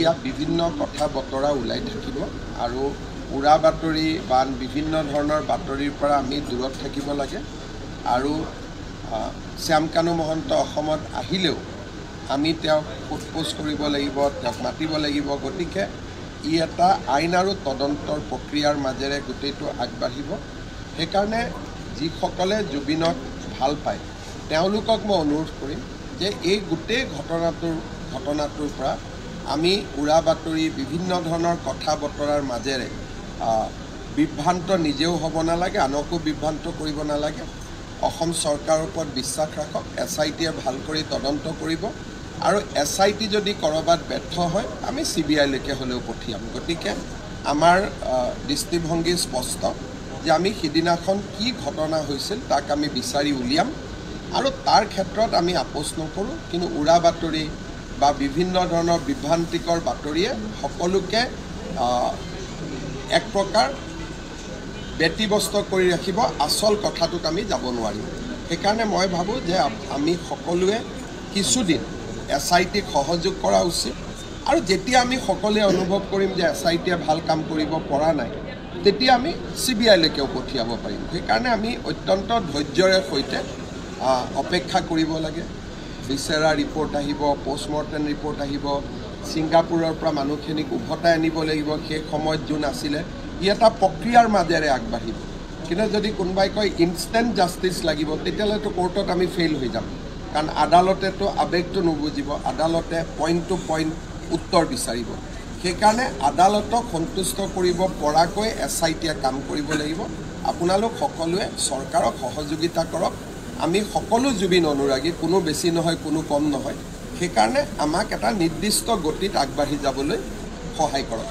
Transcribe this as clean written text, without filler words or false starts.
ইয়াত বিভিন্ন কথা বতৰা ওলাই থাকিব আৰু উৰা বাতৰি বা বিভিন্ন ধৰণৰ বাতৰিৰ পৰা আমি দূৰত থাকিব লাগে আৰু শ্যামকানু মহন্ত অসমত আহিলেও আমি তেওঁক সোধপোছ কৰিব লাগিব, তেওঁক মাতিব লাগিব। গতিকে ই এটা আইন আৰু তদন্তৰ প্ৰক্ৰিয়াৰ মাজেৰে গোটেইটো আগবাঢ়িব। সেইকাৰণে যিসকলে জুবিনক ভাল পায় তেওঁলোকক মই অনুৰোধ কৰিম যে এই গোটেই ঘটনাটোৰ পৰা আমি উৰা বাতৰি বিভিন্ন ধৰণৰ কথা বতৰাৰ মাজেৰে বিভ্ৰান্ত নিজেও হ'ব নালাগে, আনকো বিভ্ৰান্ত কৰিব নালাগে। অসম চৰকাৰৰ ওপৰত বিশ্বাস ৰাখক, SITয়ে ভাল কৰি তদন্ত কৰিব আৰু SIT যদি ক'ৰবাত ব্যৰ্থ হয় আমি CBIলৈকে হ'লেও পঠিয়াম। গতিকে আমাৰ দৃষ্টিভংগী স্পষ্ট যে আমি সিদিনাখন কি ঘটনা হৈছিল তাক আমি বিচাৰি উলিয়াম আৰু তাৰ ক্ষেত্ৰত আমি আপোচ নকৰোঁ। কিন্তু উৰা বাতৰি বা বিভিন্ন ধৰণৰ বিভ্ৰান্তিকৰ বাতৰিয়ে সকলোকে এক প্ৰকাৰ ব্যতিব্যস্ত কৰি ৰাখিব, আচল কথাটোত আমি যাব নোৱাৰিম। সেইকাৰণে মই ভাবোঁ যে আমি সকলোৱে কিছুদিন SITক সহযোগ কৰা উচিত আৰু যেতিয়া আমি সকলোৱে অনুভৱ কৰিম যে SITয়ে ভাল কাম কৰিব পৰা নাই তেতিয়া আমি CBIলৈকেও পঠিয়াব পাৰিম। সেইকাৰণে আমি অত্যন্ত ধৈৰ্যৰে সৈতে অপেক্ষা কৰিব লাগে। ভিছেৰা ৰিপৰ্ট আহিব, পষ্টমৰ্টেম ৰিপৰ্ট আহিব, ছিংগাপুৰৰ পৰা মানুহখিনিক উভতাই আনিব লাগিব। সেই সময়ত যোন আছিলে ই এটা প্ৰক্ৰিয়াৰ মাজেৰে আগবাঢ়িব। কিন্তু যদি কোনোবাই কয় ইনষ্টেণ্ট জাষ্টিচ লাগিব তেতিয়াহ'লেতো কোৰ্টত আমি ফেইল হৈ যাম, কাৰণ আদালতেতো আৱেগটো নুবুজিব, আদালতে পইণ্ট টু পইণ্ট উত্তৰ বিচাৰিব। সেইকাৰণে আদালতক সন্তুষ্ট কৰিব পৰাকৈ SITয়ে কাম কৰিব লাগিব। আপোনালোক সকলোৱে চৰকাৰক সহযোগিতা কৰক। আমি সকলো জুবিন অনুৰাগী, কোনো বেছি নহয় কোনো কম নহয়। সেইকাৰণে আমাক এটা নিৰ্দিষ্ট গতিত আগবাঢ়ি যাবলৈ সহায় কৰক।